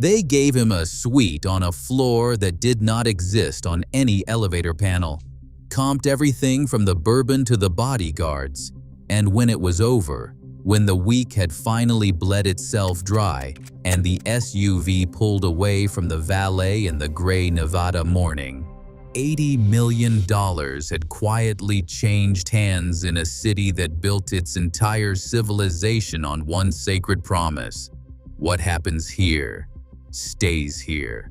They gave him a suite on a floor that did not exist on any elevator panel, comped everything from the bourbon to the bodyguards, and when it was over, when the week had finally bled itself dry and the SUV pulled away from the valet in the gray Nevada morning, $80 million had quietly changed hands in a city that built its entire civilization on one sacred promise: what happens here stays here.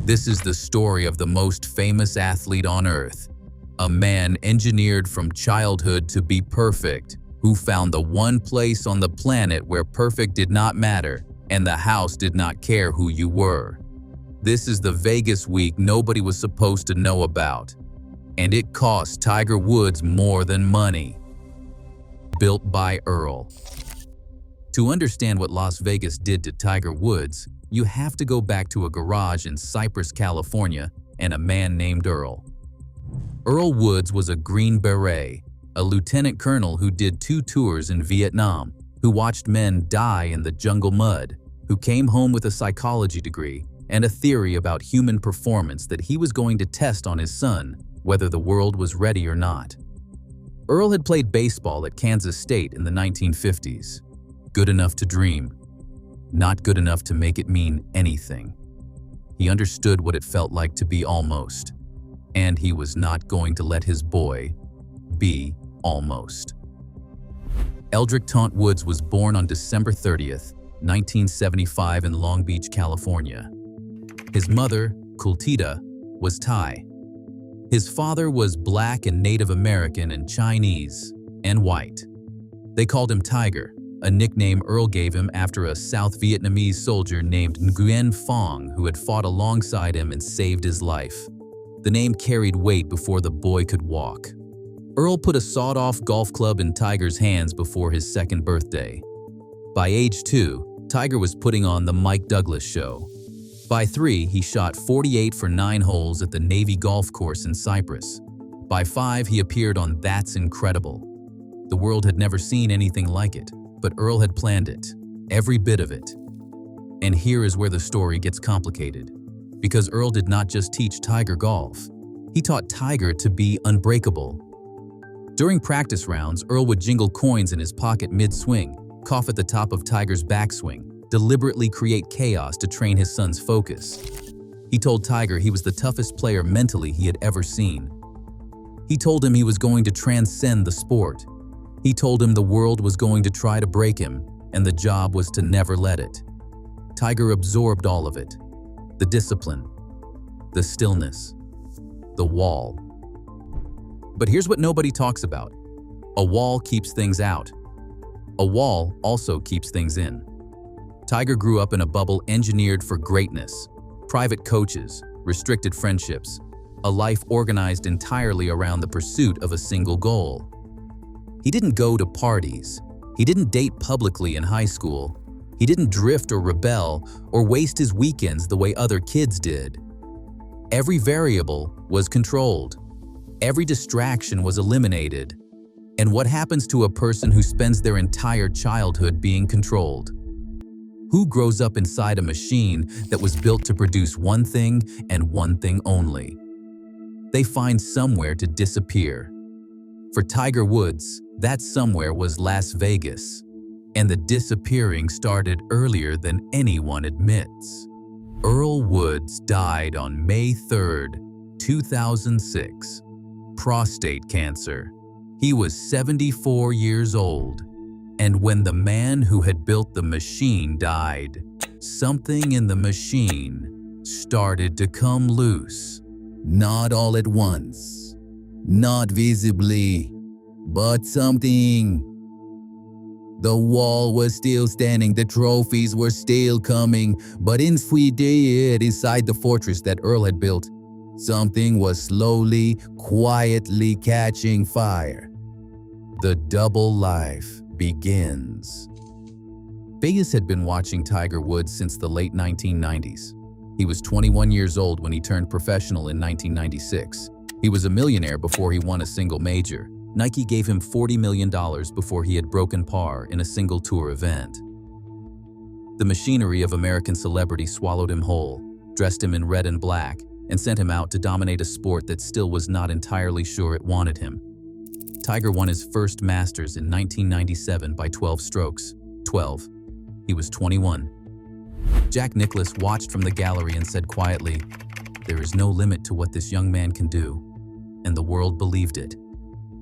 This is the story of the most famous athlete on earth, a man engineered from childhood to be perfect, who found the one place on the planet where perfect did not matter and the house did not care who you were. This is the Vegas week nobody was supposed to know about, and it cost Tiger Woods more than money. Built by Earl. To understand what Las Vegas did to Tiger Woods, you have to go back to a garage in Cypress, California, and a man named Earl. Earl Woods was a Green Beret, a lieutenant colonel who did 2 tours in Vietnam, who watched men die in the jungle mud, who came home with a psychology degree and a theory about human performance that he was going to test on his son, whether the world was ready or not. Earl had played baseball at Kansas State in the 1950s. Good enough to dream, not good enough to make it mean anything. He understood what it felt like to be almost, and he was not going to let his boy be almost. Eldrick Taunt Woods was born on December 30th, 1975 in Long Beach, California. His mother, Kultida, was Thai. His father was Black and Native American and Chinese and white. They called him Tiger, a nickname Earl gave him after a South Vietnamese soldier named Nguyen Phuong who had fought alongside him and saved his life. The name carried weight before the boy could walk. Earl put a sawed-off golf club in Tiger's hands before his 2nd birthday. By age 2, Tiger was putting on the Mike Douglas show. By 3, he shot 48 for 9 holes at the Navy golf course in Cyprus. By 5, he appeared on That's Incredible. The world had never seen anything like it, but Earl had planned it, every bit of it. And here is where the story gets complicated, because Earl did not just teach Tiger golf. He taught Tiger to be unbreakable. During practice rounds, Earl would jingle coins in his pocket mid-swing, cough at the top of Tiger's backswing, deliberately create chaos to train his son's focus. He told Tiger he was the toughest player mentally he had ever seen. He told him he was going to transcend the sport. He told him the world was going to try to break him, and the job was to never let it. Tiger absorbed all of it. The discipline, the stillness, the wall. But here's what nobody talks about. A wall keeps things out. A wall also keeps things in. Tiger grew up in a bubble engineered for greatness, private coaches, restricted friendships, a life organized entirely around the pursuit of a single goal. He didn't go to parties. He didn't date publicly in high school. He didn't drift or rebel or waste his weekends the way other kids did. Every variable was controlled. Every distraction was eliminated. And what happens to a person who spends their entire childhood being controlled? Who grows up inside a machine that was built to produce one thing and one thing only? They find somewhere to disappear. For Tiger Woods, that somewhere was Las Vegas, and the disappearing started earlier than anyone admits. Earl Woods died on May 3rd, 2006. Prostate cancer. He was 74 years old. And when the man who had built the machine died, something in the machine started to come loose. Not all at once, not visibly, but something. The wall was still standing, the trophies were still coming, but inside the fortress that Earl had built, something was slowly, quietly catching fire. The double life begins. Vegas had been watching Tiger Woods since the late 1990s. He was 21 years old when he turned professional in 1996. He was a millionaire before he won a single major. Nike gave him $40 million before he had broken par in a single tour event. The machinery of American celebrity swallowed him whole, dressed him in red and black, and sent him out to dominate a sport that still was not entirely sure it wanted him. Tiger won his first Masters in 1997 by 12 strokes. 12. He was 21. Jack Nicklaus watched from the gallery and said quietly, "There is no limit to what this young man can do," and the world believed it.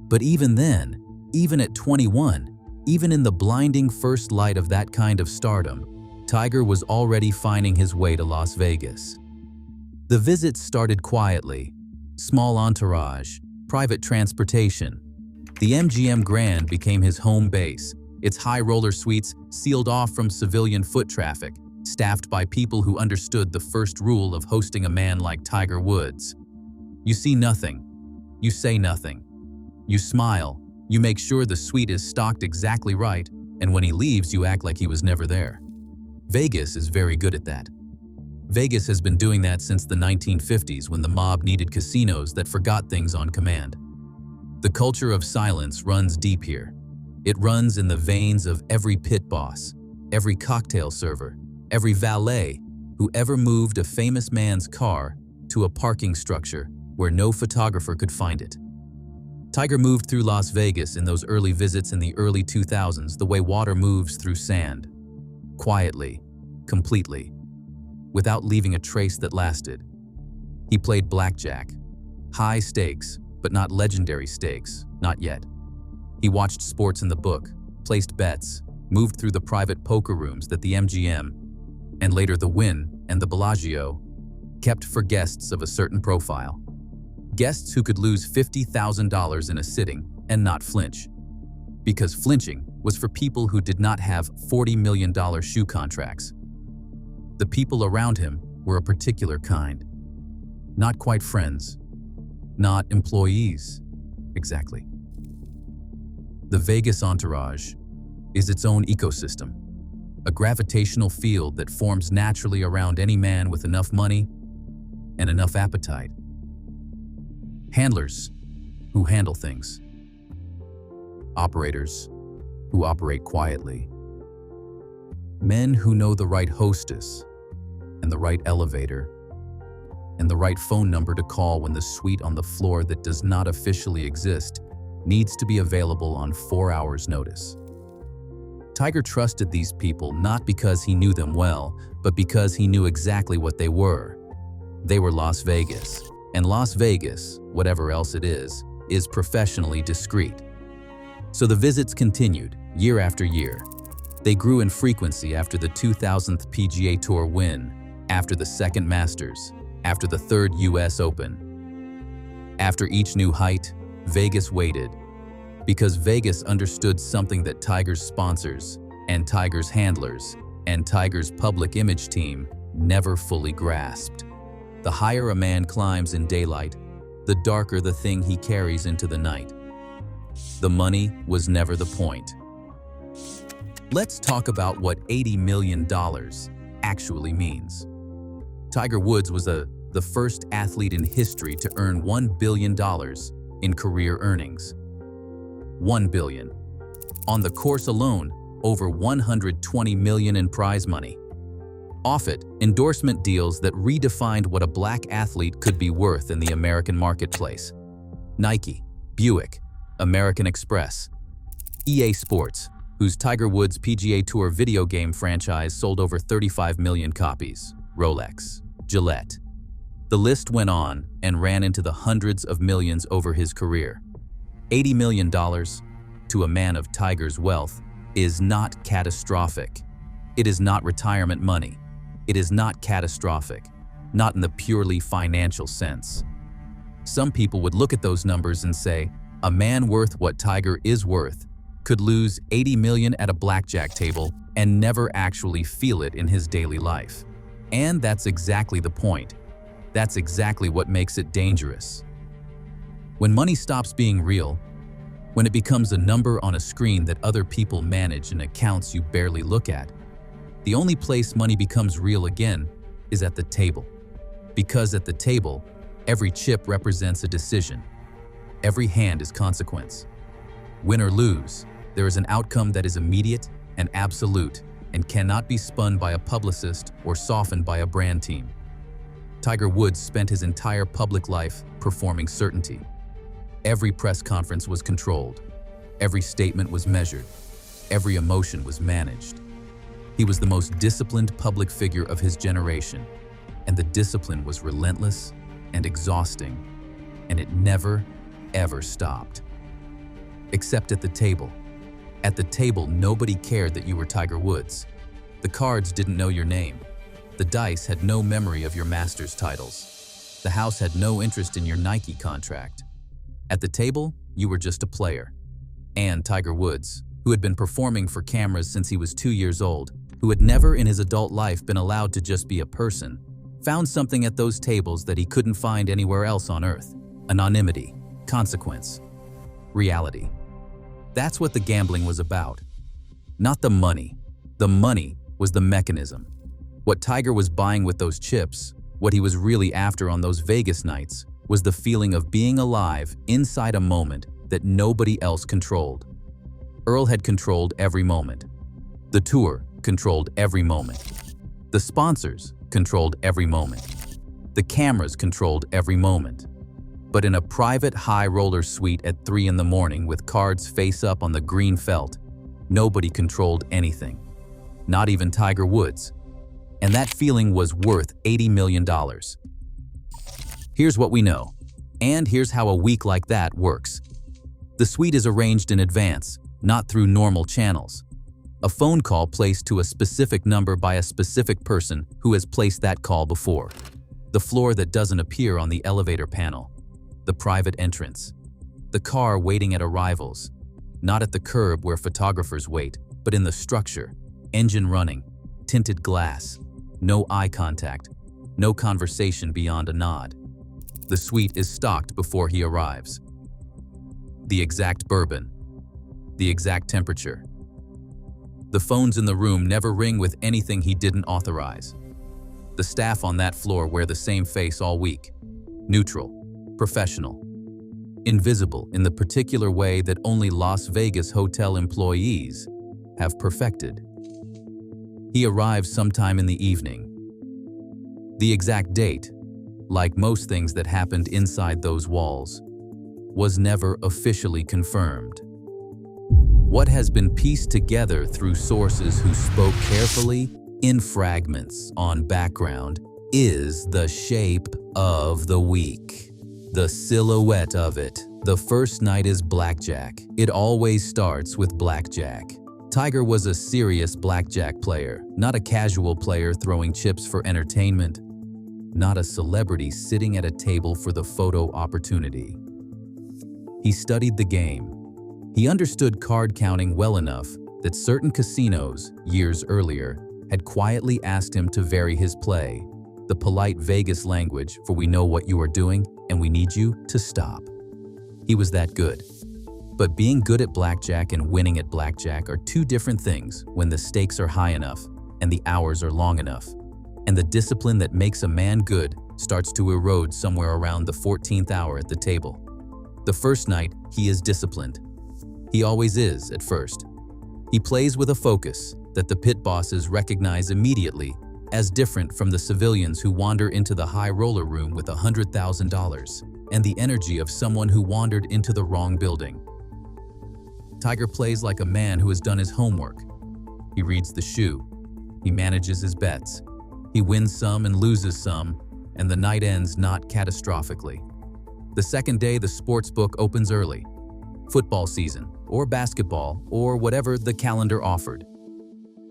But even then, even at 21, even in the blinding first light of that kind of stardom, Tiger was already finding his way to Las Vegas. The visits started quietly. Small entourage, private transportation. The MGM Grand became his home base, its high roller suites sealed off from civilian foot traffic, staffed by people who understood the first rule of hosting a man like Tiger Woods. You see nothing. You say nothing. You smile. You make sure the suite is stocked exactly right, and when he leaves, you act like he was never there. Vegas is very good at that. Vegas has been doing that since the 1950s when the mob needed casinos that forgot things on command. The culture of silence runs deep here. It runs in the veins of every pit boss, every cocktail server, every valet who ever moved a famous man's car to a parking structure where no photographer could find it. Tiger moved through Las Vegas in those early visits in the early 2000s the way water moves through sand. Quietly, completely, without leaving a trace that lasted. He played blackjack. High stakes, but not legendary stakes, not yet. He watched sports in the book, placed bets, moved through the private poker rooms that the MGM, and later the Wynn and the Bellagio, kept for guests of a certain profile. Guests who could lose $50,000 in a sitting and not flinch. Because flinching was for people who did not have $40 million shoe contracts. The people around him were a particular kind. Not quite friends. Not employees, exactly. The Vegas entourage is its own ecosystem, a gravitational field that forms naturally around any man with enough money and enough appetite. Handlers who handle things. Operators who operate quietly. Men who know the right hostess and the right elevator and the right phone number to call when the suite on the floor that does not officially exist needs to be available on 4 hours' notice. Tiger trusted these people not because he knew them well, but because he knew exactly what they were. They were Las Vegas, and Las Vegas, whatever else it is professionally discreet. So the visits continued, year after year. They grew in frequency after the 2000th PGA Tour win, after the second Masters, after the third US Open. After each new height, Vegas waited, because Vegas understood something that Tiger's sponsors, and Tiger's handlers, and Tiger's public image team never fully grasped. The higher a man climbs in daylight, the darker the thing he carries into the night. The money was never the point. Let's talk about what $80 million actually means. Tiger Woods was the first athlete in history to earn $1 billion in career earnings. $1 billion. On the course alone, over $120 million in prize money. Off it, endorsement deals that redefined what a black athlete could be worth in the American marketplace. Nike, Buick, American Express, EA Sports, whose Tiger Woods PGA Tour video game franchise sold over 35 million copies, Rolex, Gillette. The list went on and ran into the hundreds of millions over his career. $80 million to a man of Tiger's wealth is not catastrophic. It is not retirement money. It is not catastrophic, not in the purely financial sense. Some people would look at those numbers and say, a man worth what Tiger is worth could lose $80 million at a blackjack table and never actually feel it in his daily life. And that's exactly the point. That's exactly what makes it dangerous. When money stops being real, when it becomes a number on a screen that other people manage and accounts you barely look at, the only place money becomes real again is at the table. Because at the table, every chip represents a decision. Every hand is consequence. Win or lose, there is an outcome that is immediate and absolute, and cannot be spun by a publicist or softened by a brand team. Tiger Woods spent his entire public life performing certainty. Every press conference was controlled. Every statement was measured. Every emotion was managed. He was the most disciplined public figure of his generation, and the discipline was relentless and exhausting, and it never, ever stopped. Except at the table. At the table, nobody cared that you were Tiger Woods. The cards didn't know your name. The dice had no memory of your master's titles. The house had no interest in your Nike contract. At the table, you were just a player. And Tiger Woods, who had been performing for cameras since he was 2 years old, who had never in his adult life been allowed to just be a person, found something at those tables that he couldn't find anywhere else on earth: anonymity, consequence, reality. That's what the gambling was about. Not the money. The money was the mechanism. What Tiger was buying with those chips, what he was really after on those Vegas nights, was the feeling of being alive inside a moment that nobody else controlled. Earl had controlled every moment. The tour controlled every moment. The sponsors controlled every moment. The cameras controlled every moment. But in a private high-roller suite at 3 in the morning with cards face up on the green felt, nobody controlled anything. Not even Tiger Woods. And that feeling was worth $80 million. Here's what we know. And here's how a week like that works. The suite is arranged in advance, not through normal channels. A phone call placed to a specific number by a specific person who has placed that call before. The floor that doesn't appear on the elevator panel. The private entrance. The car waiting at arrivals. Not at the curb where photographers wait, but in the structure. Engine running. Tinted glass. No eye contact. No conversation beyond a nod. The suite is stocked before he arrives. The exact bourbon. The exact temperature. The phones in the room never ring with anything he didn't authorize. The staff on that floor wear the same face all week. Neutral. Professional. Invisible in the particular way that only Las Vegas hotel employees have perfected. He arrives sometime in the evening. The exact date, like most things that happened inside those walls, was never officially confirmed. What has been pieced together through sources who spoke carefully in fragments on background is the shape of the week. The silhouette of it. The first night is blackjack. It always starts with blackjack. Tiger was a serious blackjack player, not a casual player throwing chips for entertainment, not a celebrity sitting at a table for the photo opportunity. He studied the game. He understood card counting well enough that certain casinos, years earlier, had quietly asked him to vary his play, the polite Vegas language for "we know what you are doing and we need you to stop." He was that good. But being good at blackjack and winning at blackjack are two different things when the stakes are high enough and the hours are long enough, and the discipline that makes a man good starts to erode somewhere around the 14th hour at the table. The first night, he is disciplined. He always is at first. He plays with a focus that the pit bosses recognize immediately as different from the civilians who wander into the high roller room with $100,000 and the energy of someone who wandered into the wrong building. Tiger plays like a man who has done his homework. He reads the shoe. He manages his bets. He wins some and loses some, and the night ends not catastrophically. The second day, the sports book opens early. Football season, or basketball, or whatever the calendar offered.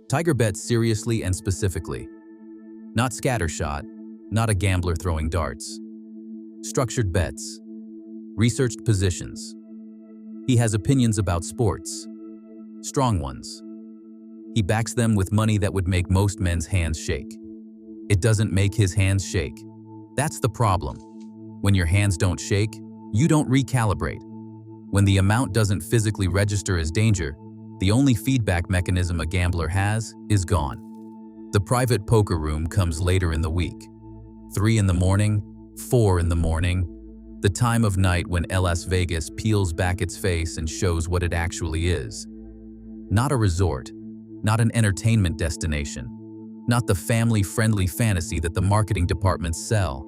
Tiger bets seriously and specifically. Not scattershot, not a gambler throwing darts. Structured bets. Researched positions. He has opinions about sports. Strong ones. He backs them with money that would make most men's hands shake. It doesn't make his hands shake. That's the problem. When your hands don't shake, you don't recalibrate. When the amount doesn't physically register as danger, the only feedback mechanism a gambler has is gone. The private poker room comes later in the week. 3 in the morning, 4 in the morning, the time of night when Las Vegas peels back its face and shows what it actually is. Not a resort, not an entertainment destination, not the family-friendly fantasy that the marketing departments sell.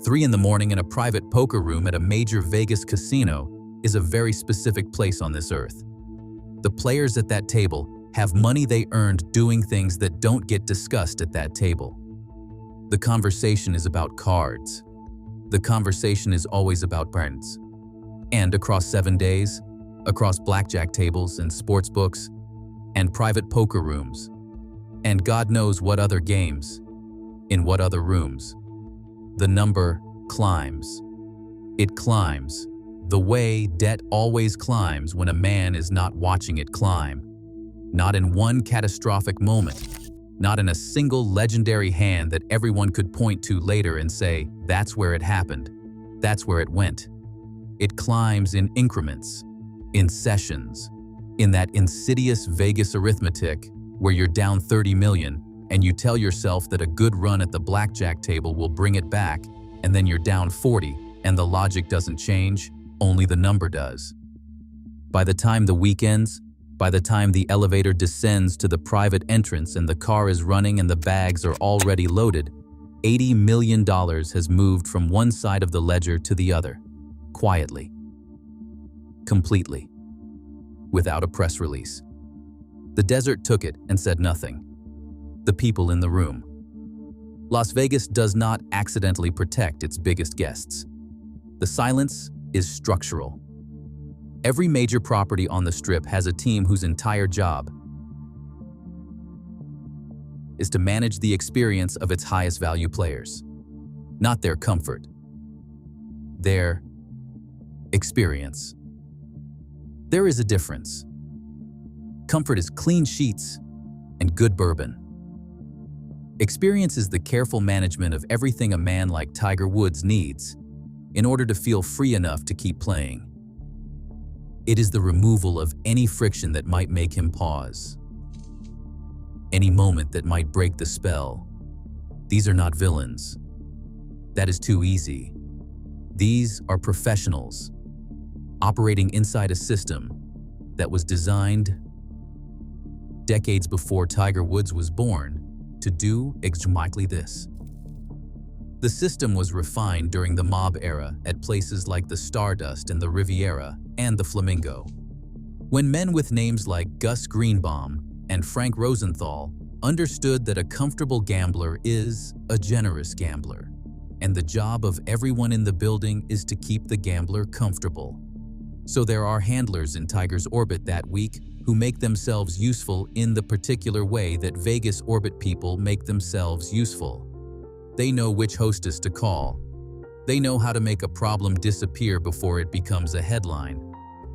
3 in the morning in a private poker room at a major Vegas casino is a very specific place on this earth. The players at that table have money they earned doing things that don't get discussed at that table. The conversation is about cards. The conversation is always about brands. And across 7 days, across blackjack tables and sports books, and private poker rooms, and God knows what other games, in what other rooms, the number climbs. It climbs, the way debt always climbs when a man is not watching it climb. Not in one catastrophic moment, not in a single legendary hand that everyone could point to later and say, that's where it happened, that's where it went. It climbs in increments, in sessions, in that insidious Vegas arithmetic where you're down 30 million and you tell yourself that a good run at the blackjack table will bring it back, and then you're down 40 and the logic doesn't change, only the number does. By the time the week ends, by the time the elevator descends to the private entrance and the car is running and the bags are already loaded, $80 million has moved from one side of the ledger to the other, quietly, completely, without a press release. The desert took it and said nothing. The people in the room. Las Vegas does not accidentally protect its biggest guests. The silence is structural. Every major property on the Strip has a team whose entire job is to manage the experience of its highest value players. Not their comfort, their experience. There is a difference. Comfort is clean sheets and good bourbon. Experience is the careful management of everything a man like Tiger Woods needs in order to feel free enough to keep playing. It is the removal of any friction that might make him pause, any moment that might break the spell. These are not villains. That is too easy. These are professionals operating inside a system that was designed decades before Tiger Woods was born to do exactly this. The system was refined during the mob era at places like the Stardust and the Riviera and the Flamingo. When men with names like Gus Greenbaum and Frank Rosenthal understood that a comfortable gambler is a generous gambler, and the job of everyone in the building is to keep the gambler comfortable. So there are handlers in Tiger's orbit that week who make themselves useful in the particular way that Vegas orbit people make themselves useful. They know which hostess to call. They know how to make a problem disappear before it becomes a headline.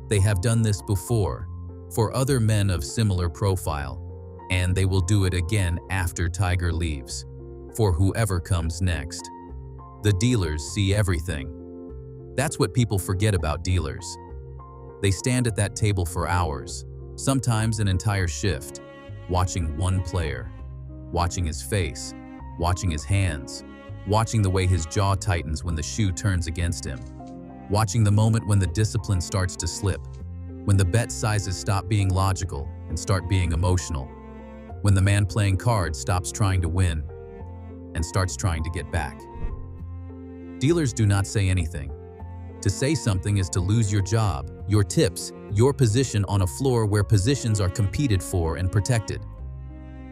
They have done this before, for other men of similar profile, and they will do it again after Tiger leaves, for whoever comes next. The dealers see everything. That's what people forget about dealers. They stand at that table for hours, sometimes an entire shift, watching one player, watching his face, watching his hands, watching the way his jaw tightens when the shoe turns against him, watching the moment when the discipline starts to slip, when the bet sizes stop being logical and start being emotional, when the man playing cards stops trying to win and starts trying to get back. Dealers do not say anything. To say something is to lose your job, your tips, your position on a floor where positions are competed for and protected.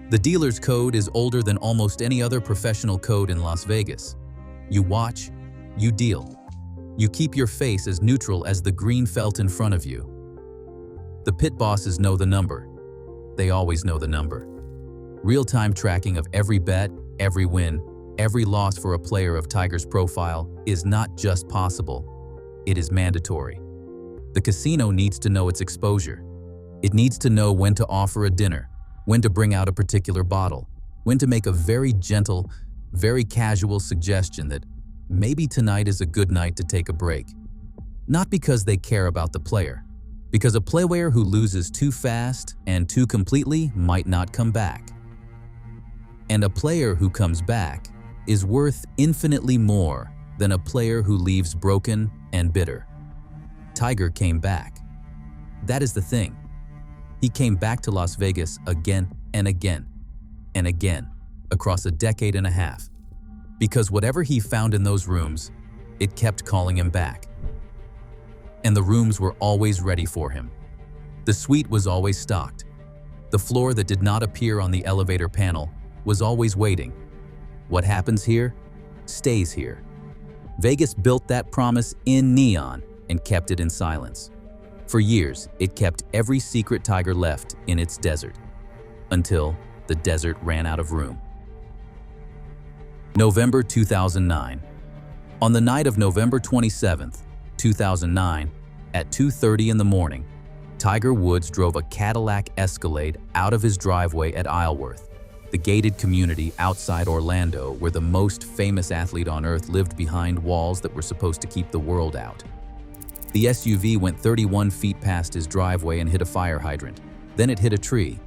The dealer's code is older than almost any other professional code in Las Vegas. You watch, you deal. You keep your face as neutral as the green felt in front of you. The pit bosses know the number. They always know the number. Real-time tracking of every bet, every win, every loss for a player of Tiger's profile is not just possible. It is mandatory. The casino needs to know its exposure. It needs to know when to offer a dinner, when to bring out a particular bottle, when to make a very gentle, very casual suggestion that maybe tonight is a good night to take a break. Not because they care about the player, because a player who loses too fast and too completely might not come back. And a player who comes back is worth infinitely more than a player who leaves broken and bitter. Tiger came back. That is the thing. He came back to Las Vegas again and again and again across a decade and a half, because whatever he found in those rooms, it kept calling him back. And the rooms were always ready for him. The suite was always stocked. The floor that did not appear on the elevator panel was always waiting. What happens here stays here. Vegas built that promise in neon and kept it in silence. For years, it kept every secret Tiger left in its desert, until the desert ran out of room. November 2009. On the night of November 27th, 2009, at 2:30 in the morning, Tiger Woods drove a Cadillac Escalade out of his driveway at Isleworth, the gated community outside Orlando where the most famous athlete on earth lived behind walls that were supposed to keep the world out. The SUV went 31 feet past his driveway and hit a fire hydrant. Then it hit a tree.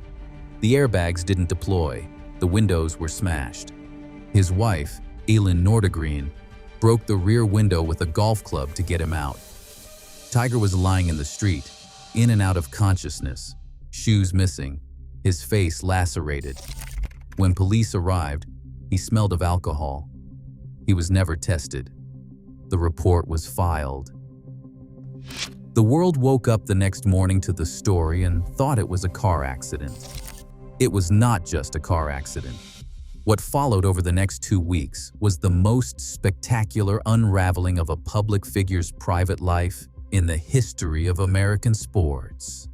The airbags didn't deploy. The windows were smashed. His wife, Elin Nordegren, broke the rear window with a golf club to get him out. Tiger was lying in the street, in and out of consciousness, shoes missing, his face lacerated. When police arrived, he smelled of alcohol. He was never tested. The report was filed. The world woke up the next morning to the story and thought it was a car accident. It was not just a car accident. What followed over the next 2 weeks was the most spectacular unraveling of a public figure's private life in the history of American sports.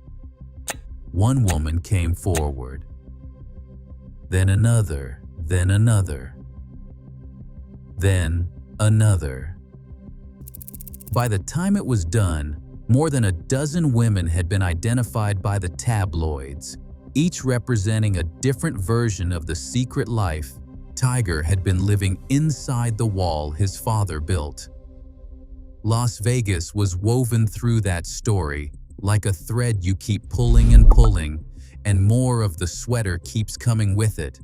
One woman came forward, then another, then another, then another. By the time it was done, more than a dozen women had been identified by the tabloids, each representing a different version of the secret life Tiger had been living inside the wall his father built. Las Vegas was woven through that story like a thread you keep pulling and pulling, and more of the sweater keeps coming with it.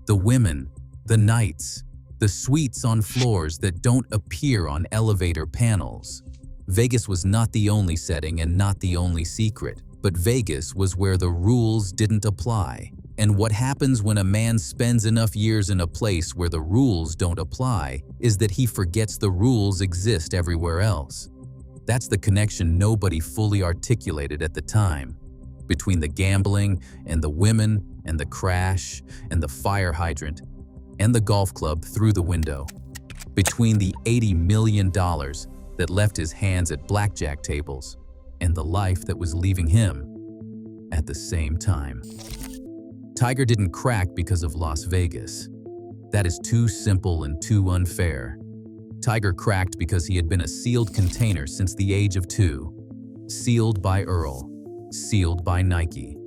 The women, the nights, the suites on floors that don't appear on elevator panels. Vegas was not the only setting and not the only secret, but Vegas was where the rules didn't apply. And what happens when a man spends enough years in a place where the rules don't apply is that he forgets the rules exist everywhere else. That's the connection nobody fully articulated at the time, between the gambling and the women and the crash and the fire hydrant and the golf club through the window, between the $80 million that left his hands at blackjack tables and the life that was leaving him at the same time. Tiger didn't crack because of Las Vegas. That is too simple and too unfair. Tiger cracked because he had been a sealed container since the age of 2. Sealed by Earl, sealed by Nike,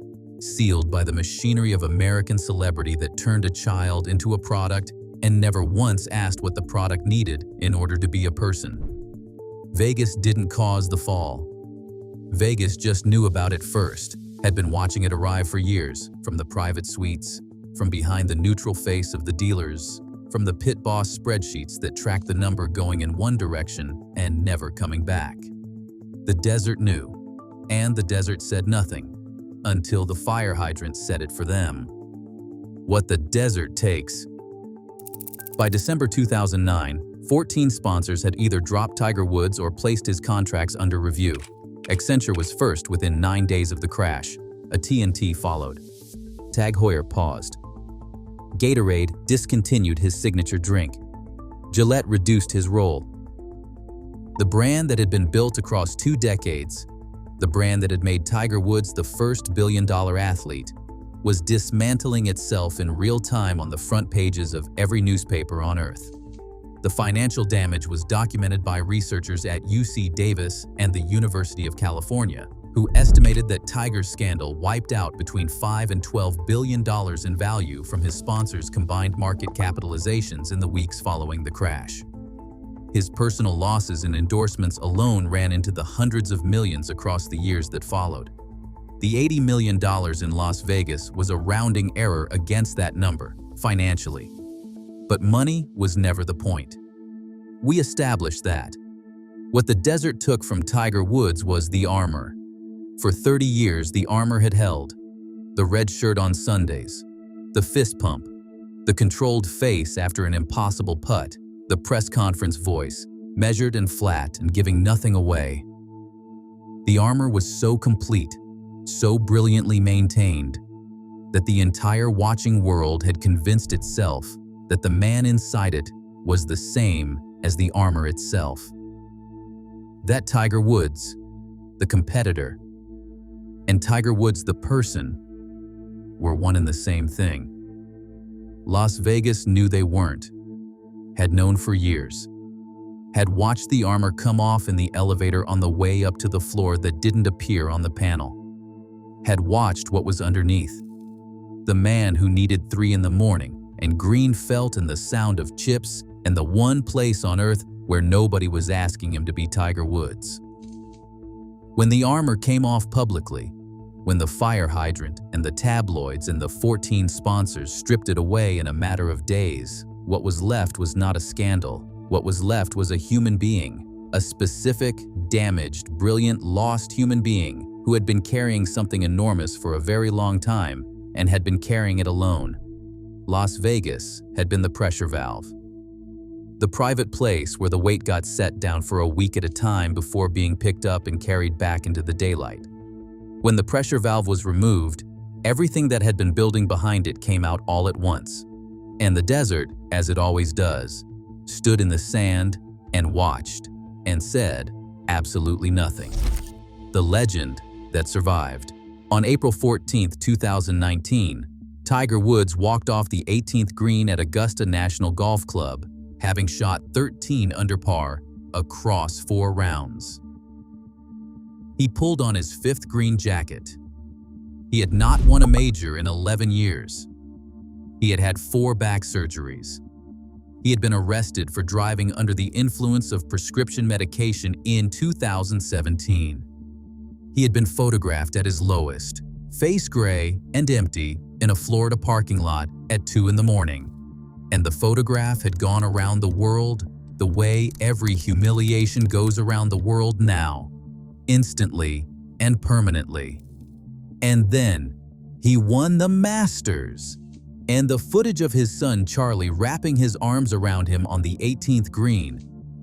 sealed by the machinery of American celebrity that turned a child into a product and never once asked what the product needed in order to be a person. Vegas didn't cause the fall. Vegas just knew about it first, had been watching it arrive for years, from the private suites, from behind the neutral face of the dealers, from the pit boss spreadsheets that tracked the number going in one direction and never coming back. The desert knew, and the desert said nothing, until the fire hydrant said it for them. What the desert takes. By December 2009, 14 sponsors had either dropped Tiger Woods or placed his contracts under review. Accenture was first within 9 days of the crash. A TNT followed. Tag Heuer paused. Gatorade discontinued his signature drink. Gillette reduced his role. The brand that had been built across 2 decades, the brand that had made Tiger Woods the first billion-dollar athlete, was dismantling itself in real time on the front pages of every newspaper on Earth. The financial damage was documented by researchers at UC Davis and the University of California, who estimated that Tiger's scandal wiped out between $5 and $12 billion in value from his sponsors' combined market capitalizations in the weeks following the crash. His personal losses and endorsements alone ran into the hundreds of millions across the years that followed. The $80 million in Las Vegas was a rounding error against that number, financially. But money was never the point. We established that. What the desert took from Tiger Woods was the armor. For 30 years, the armor had held. The red shirt on Sundays, the fist pump, the controlled face after an impossible putt, the press conference voice, measured and flat and giving nothing away. The armor was so complete, so brilliantly maintained, that the entire watching world had convinced itself that the man inside it was the same as the armor itself. That Tiger Woods, the competitor, and Tiger Woods, the person, were one and the same thing. Las Vegas knew they weren't, had known for years, had watched the armor come off in the elevator on the way up to the floor that didn't appear on the panel, had watched what was underneath. The man who needed 3 in the morning and green felt and the sound of chips and the one place on earth where nobody was asking him to be Tiger Woods. When the armor came off publicly, when the fire hydrant and the tabloids and the 14 sponsors stripped it away in a matter of days, what was left was not a scandal. What was left was a human being, a specific, damaged, brilliant, lost human being who had been carrying something enormous for a very long time and had been carrying it alone. Las Vegas had been the pressure valve. The private place where the weight got set down for a week at a time before being picked up and carried back into the daylight. When the pressure valve was removed, everything that had been building behind it came out all at once. And the desert, as it always does, stood in the sand and watched and said absolutely nothing. The legend that survived. On April 14, 2019, Tiger Woods walked off the 18th green at Augusta National Golf Club, having shot 13 under par across 4 rounds. He pulled on his 5th green jacket. He had not won a major in 11 years. He had had 4 back surgeries. He had been arrested for driving under the influence of prescription medication in 2017. He had been photographed at his lowest, face gray and empty, in a Florida parking lot at 2 in the morning. And the photograph had gone around the world the way every humiliation goes around the world now, instantly and permanently. And then he won the Masters. And the footage of his son Charlie wrapping his arms around him on the 18th green,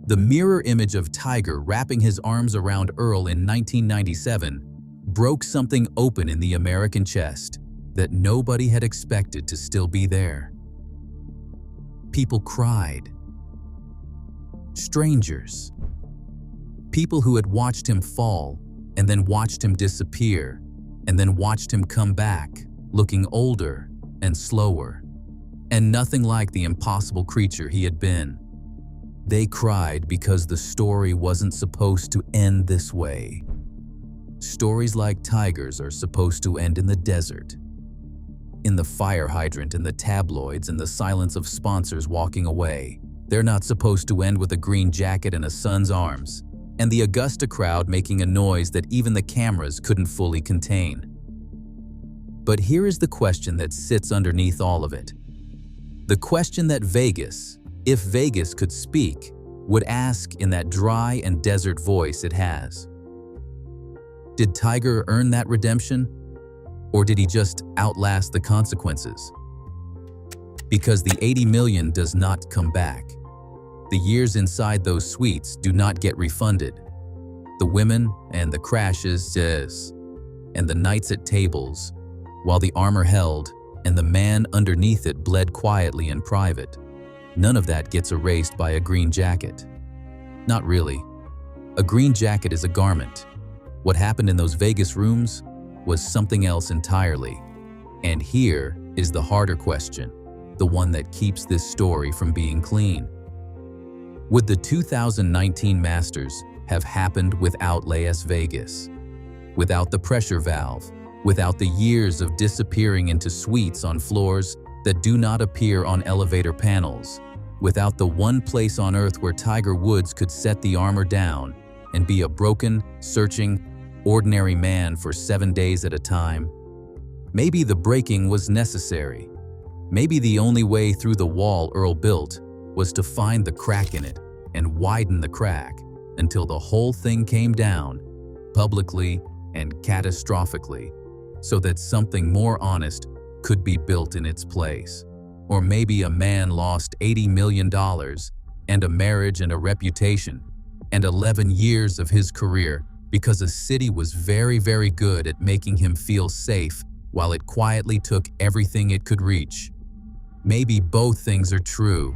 the mirror image of Tiger wrapping his arms around Earl in 1997, broke something open in the American chest that nobody had expected to still be there. People cried. Strangers. People who had watched him fall and then watched him disappear and then watched him come back, looking older and slower, and nothing like the impossible creature he had been. They cried because the story wasn't supposed to end this way. Stories like Tiger's are supposed to end in the desert, in the fire hydrant and the tabloids and the silence of sponsors walking away. They're not supposed to end with a green jacket and a son's arms, and the Augusta crowd making a noise that even the cameras couldn't fully contain. But here is the question that sits underneath all of it. The question that Vegas, if Vegas could speak, would ask in that dry and desert voice it has. Did Tiger earn that redemption? Or did he just outlast the consequences? Because the 80 million does not come back. The years inside those suites do not get refunded. The women and the crashes, yes, and the nights at tables, while the armor held and the man underneath it bled quietly in private. None of that gets erased by a green jacket. Not really. A green jacket is a garment. What happened in those Vegas rooms was something else entirely. And here is the harder question, the one that keeps this story from being clean. Would the 2019 Masters have happened without Las Vegas? Without the pressure valve? Without the years of disappearing into suites on floors that do not appear on elevator panels? Without the one place on earth where Tiger Woods could set the armor down and be a broken, searching, ordinary man for 7 days at a time? Maybe the breaking was necessary. Maybe the only way through the wall Earl built was to find the crack in it and widen the crack until the whole thing came down, publicly and catastrophically, so that something more honest could be built in its place. Or maybe a man lost $80 million and a marriage and a reputation and 11 years of his career because a city was very, very good at making him feel safe while it quietly took everything it could reach. Maybe both things are true.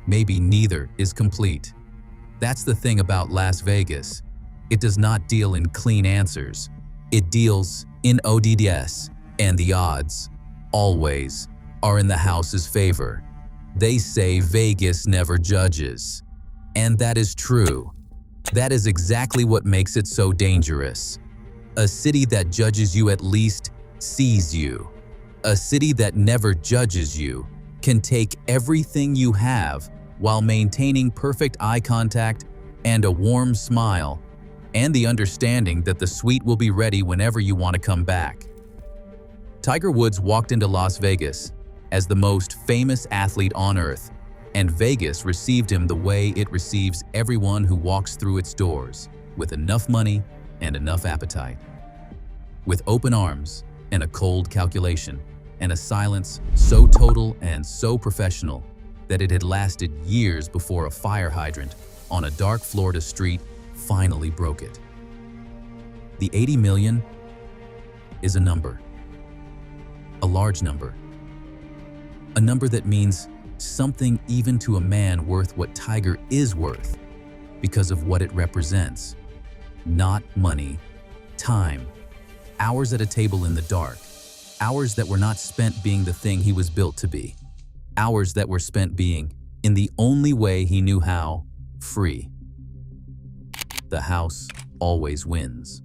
Maybe neither is complete. That's the thing about Las Vegas. It does not deal in clean answers. It deals in odds, and the odds, always, are in the house's favor. They say Vegas never judges. And that is true. That is exactly what makes it so dangerous. A city that judges you at least sees you. A city that never judges you can take everything you have while maintaining perfect eye contact and a warm smile and the understanding that the suite will be ready whenever you want to come back. Tiger Woods walked into Las Vegas as the most famous athlete on earth, and Vegas received him the way it receives everyone who walks through its doors, with enough money and enough appetite. With open arms and a cold calculation, and a silence so total and so professional that it had lasted years before a fire hydrant on a dark Florida street finally broke it. The 80 million is a number. A large number. A number that means something even to a man worth what Tiger is worth because of what it represents. Not money, time, hours at a table in the dark, hours that were not spent being the thing he was built to be, hours that were spent being, in the only way he knew how, free. The house always wins.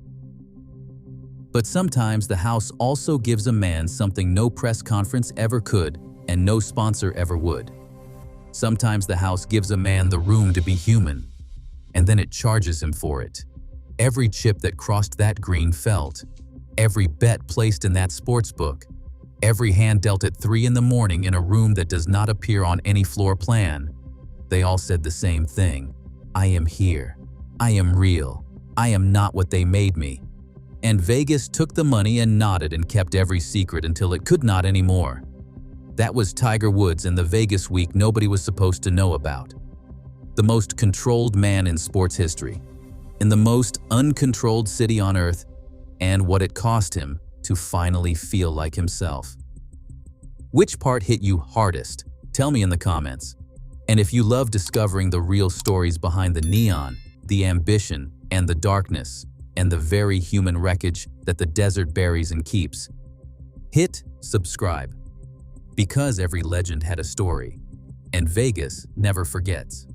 But sometimes the house also gives a man something no press conference ever could and no sponsor ever would. Sometimes the house gives a man the room to be human, and then it charges him for it. Every chip that crossed that green felt, every bet placed in that sports book, every hand dealt at 3 in the morning in a room that does not appear on any floor plan. They all said the same thing. I am here. I am real. I am not what they made me. And Vegas took the money and nodded and kept every secret until it could not anymore. That was Tiger Woods in the Vegas week nobody was supposed to know about. The most controlled man in sports history, in the most uncontrolled city on earth, and what it cost him to finally feel like himself. Which part hit you hardest? Tell me in the comments. And if you love discovering the real stories behind the neon, the ambition, and the darkness, and the very human wreckage that the desert buries and keeps, hit subscribe. Because every legend had a story, and Vegas never forgets.